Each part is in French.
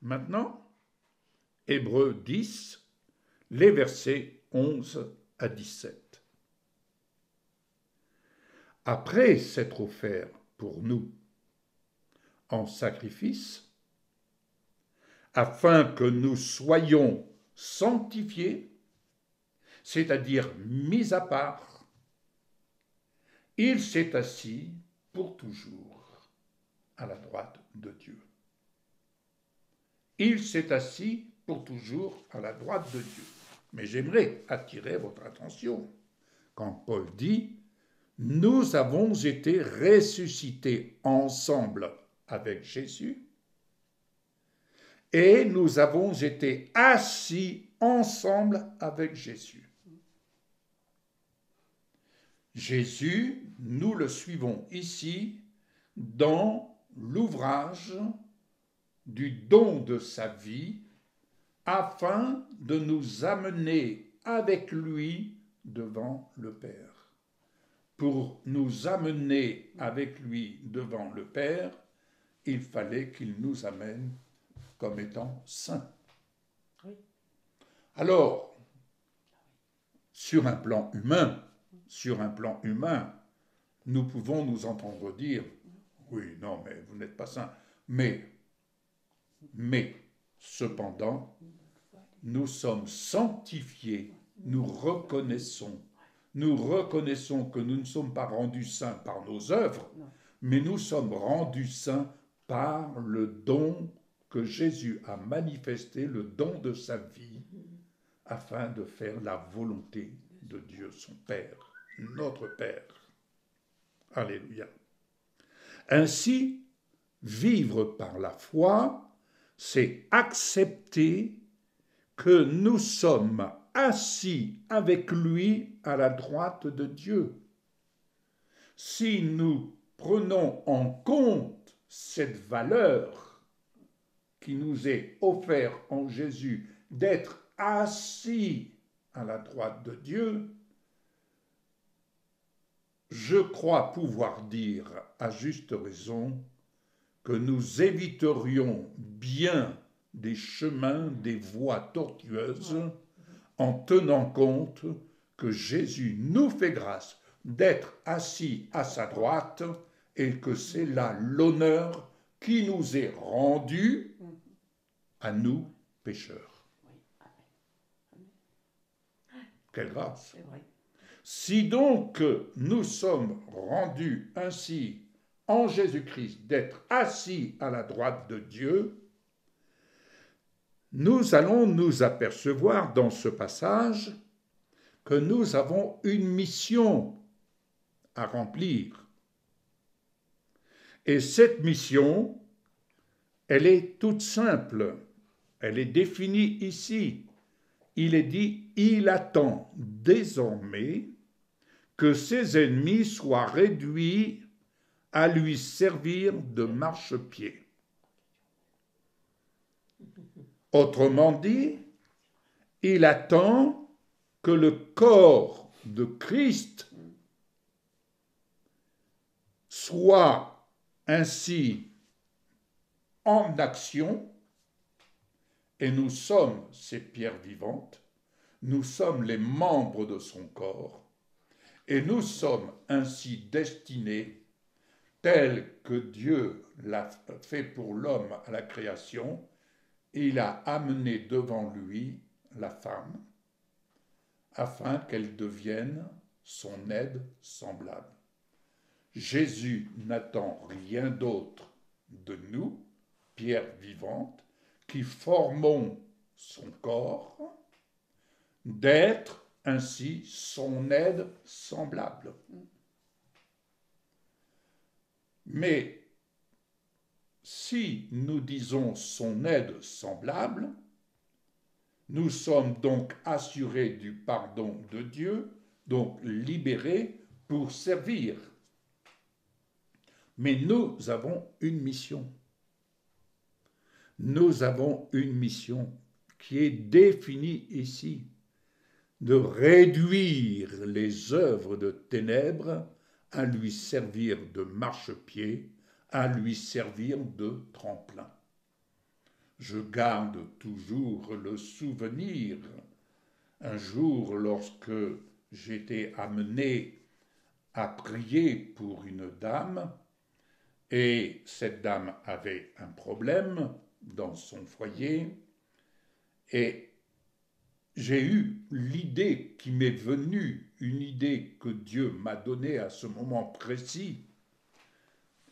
Maintenant, Hébreux 10, les versets 11 à 17. Après s'être offert pour nous en sacrifice, afin que nous soyons sanctifiés, c'est-à-dire mis à part, il s'est assis pour toujours à la droite de Dieu. Il s'est assis pour toujours à la droite de Dieu. Mais j'aimerais attirer votre attention quand Paul dit « Nous avons été ressuscités ensemble avec Jésus et nous avons été assis ensemble avec Jésus. » Jésus, nous le suivons ici dans l'ouvrage du don de sa vie afin de nous amener avec lui devant le Père. Pour nous amener avec lui devant le Père, il fallait qu'il nous amène comme étant saints. Oui. Alors, sur un plan humain, nous pouvons nous entendre dire « Oui, non, mais vous n'êtes pas saints. » Mais, cependant, nous sommes sanctifiés, nous reconnaissons que nous ne sommes pas rendus saints par nos œuvres, mais nous sommes rendus saints par le don que Jésus a manifesté, le don de sa vie, afin de faire la volonté de Dieu, son Père, notre Père. Alléluia. Ainsi, vivre par la foi, c'est accepter que nous sommes assis avec lui à la droite de Dieu. Si nous prenons en compte cette valeur qui nous est offerte en Jésus, d'être assis à la droite de Dieu, je crois pouvoir dire à juste raison que nous éviterions bien des chemins, des voies tortueuses, en tenant compte que Jésus nous fait grâce d'être assis à sa droite et que c'est là l'honneur qui nous est rendu à nous, pécheurs. Quelle grâce! Si donc nous sommes rendus ainsi en Jésus-Christ d'être assis à la droite de Dieu, nous allons nous apercevoir dans ce passage que nous avons une mission à remplir. Et cette mission, elle est toute simple. Elle est définie ici. Il est dit, il attend désormais que ses ennemis soient réduits à lui servir de marchepied. Autrement dit, il attend que le corps de Christ soit ainsi en action, et nous sommes ces pierres vivantes, nous sommes les membres de son corps, et nous sommes ainsi destinés, tel que Dieu l'a fait pour l'homme à la création, il a amené devant lui la femme, afin qu'elle devienne son aide semblable. Jésus n'attend rien d'autre de nous, pierres vivantes, qui formons son corps, d'être ainsi son aide semblable. Mais si nous disons son aide semblable, nous sommes donc assurés du pardon de Dieu, donc libérés pour servir. Mais nous avons une mission. Nous avons une mission qui est définie ici, de réduire les œuvres de ténèbres à lui servir de marchepied, à lui servir de tremplin. je garde toujours le souvenir. Un jour, lorsque j'étais amené à prier pour une dame, et cette dame avait un problème dans son foyer, et j'ai eu l'idée qui m'est venue, une idée que Dieu m'a donnée à ce moment précis.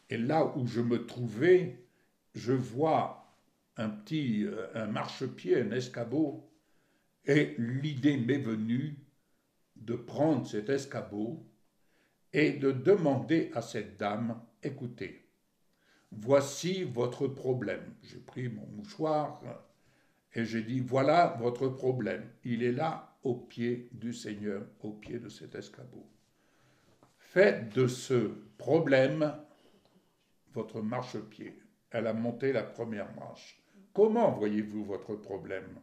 Et là où je me trouvais, je vois un marchepied, un escabeau, et l'idée m'est venue de prendre cet escabeau et de demander à cette dame, écoutez, voici votre problème. J'ai pris mon mouchoir et j'ai dit, voilà votre problème. Il est là au pied du Seigneur, au pied de cet escabeau. Faites de ce problème votre marchepied. Elle a monté la première marche. Comment voyez-vous votre problème?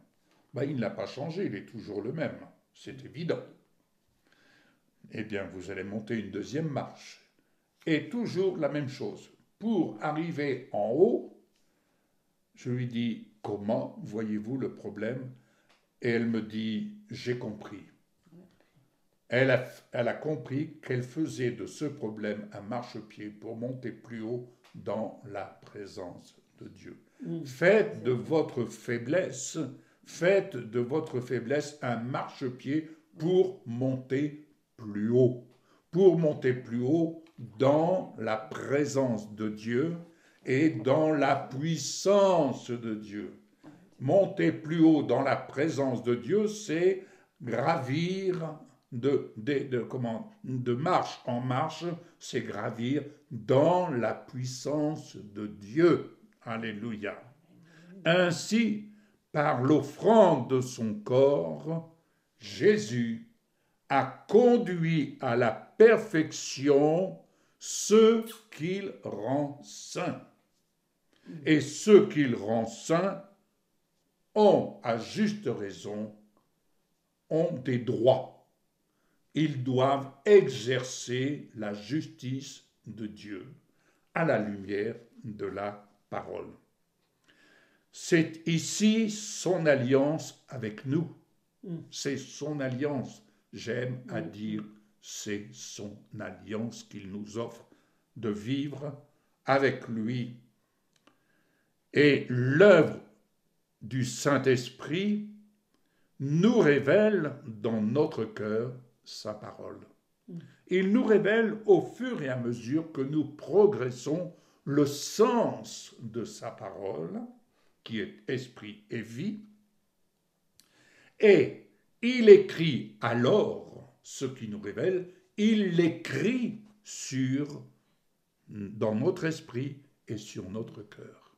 Il n'a pas changé, il est toujours le même. C'est évident. Eh bien, vous allez monter une deuxième marche. Et toujours la même chose. Pour arriver en haut, je lui dis, comment voyez-vous le problème? Et elle me dit, j'ai compris. Elle a compris qu'elle faisait de ce problème un marchepied pour monter plus haut dans la présence de Dieu. Faites de votre faiblesse un marchepied pour monter plus haut. Pour monter plus haut dans la présence de Dieu et dans la puissance de Dieu. Monter plus haut dans la présence de Dieu, c'est gravir de marche en marche, c'est gravir dans la puissance de Dieu. Alléluia. Ainsi, par l'offrande de son corps, Jésus a conduit à la perfection ceux qu'il rend saints. Et ceux qu'il rend saints ont, à juste raison, ont des droits. Ils doivent exercer la justice de Dieu à la lumière de la parole. C'est ici son alliance avec nous. C'est son alliance. J'aime à dire, c'est son alliance qu'il nous offre de vivre avec lui. Et l'œuvre du Saint-Esprit nous révèle dans notre cœur sa parole. Il nous révèle au fur et à mesure que nous progressons le sens de sa parole, qui est esprit et vie, et il écrit alors ce qui nous révèle, il l'écrit dans notre esprit et sur notre cœur.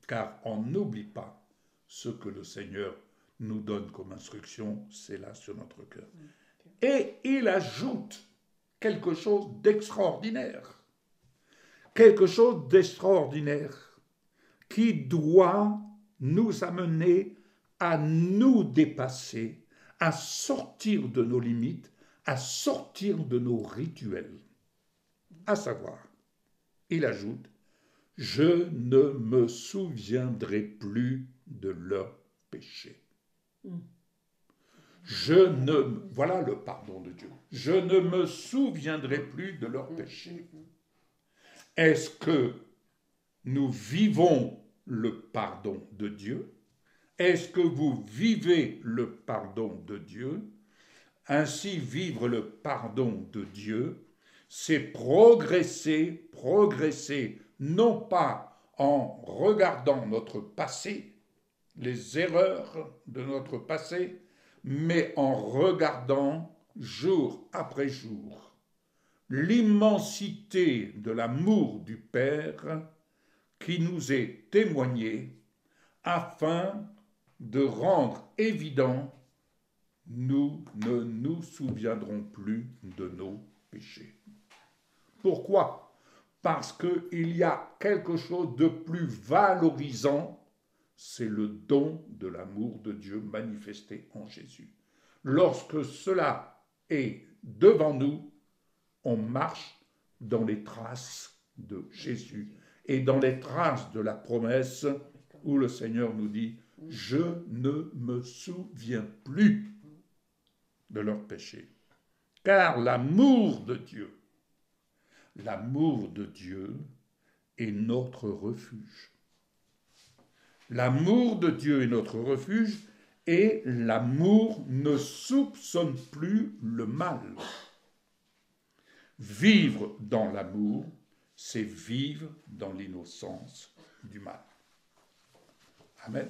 Car on n'oublie pas ce que le Seigneur nous donne comme instruction, c'est là sur notre cœur. Et il ajoute quelque chose d'extraordinaire. Quelque chose d'extraordinaire qui doit nous amener à nous dépasser, à sortir de nos limites, à sortir de nos rituels. À savoir, il ajoute, je ne me souviendrai plus de leurs péchés. Voilà le pardon de Dieu. Je ne me souviendrai plus de leurs péchés. Est-ce que nous vivons le pardon de Dieu? Est-ce que vous vivez le pardon de Dieu? Ainsi, vivre le pardon de Dieu, c'est progresser, non pas en regardant notre passé, les erreurs de notre passé, mais en regardant jour après jour l'immensité de l'amour du Père qui nous est témoigné afin de rendre évident nous ne nous souviendrons plus de nos péchés. Pourquoi? Parce qu'il y a quelque chose de plus valorisant, c'est le don de l'amour de Dieu manifesté en Jésus. Lorsque cela est devant nous, on marche dans les traces de Jésus et dans les traces de la promesse où le Seigneur nous dit « Je ne me souviens plus de leurs péchés. » Car l'amour de Dieu est notre refuge. L'amour de Dieu est notre refuge et l'amour ne soupçonne plus le mal. Vivre dans l'amour, c'est vivre dans l'innocence du mal. Amen.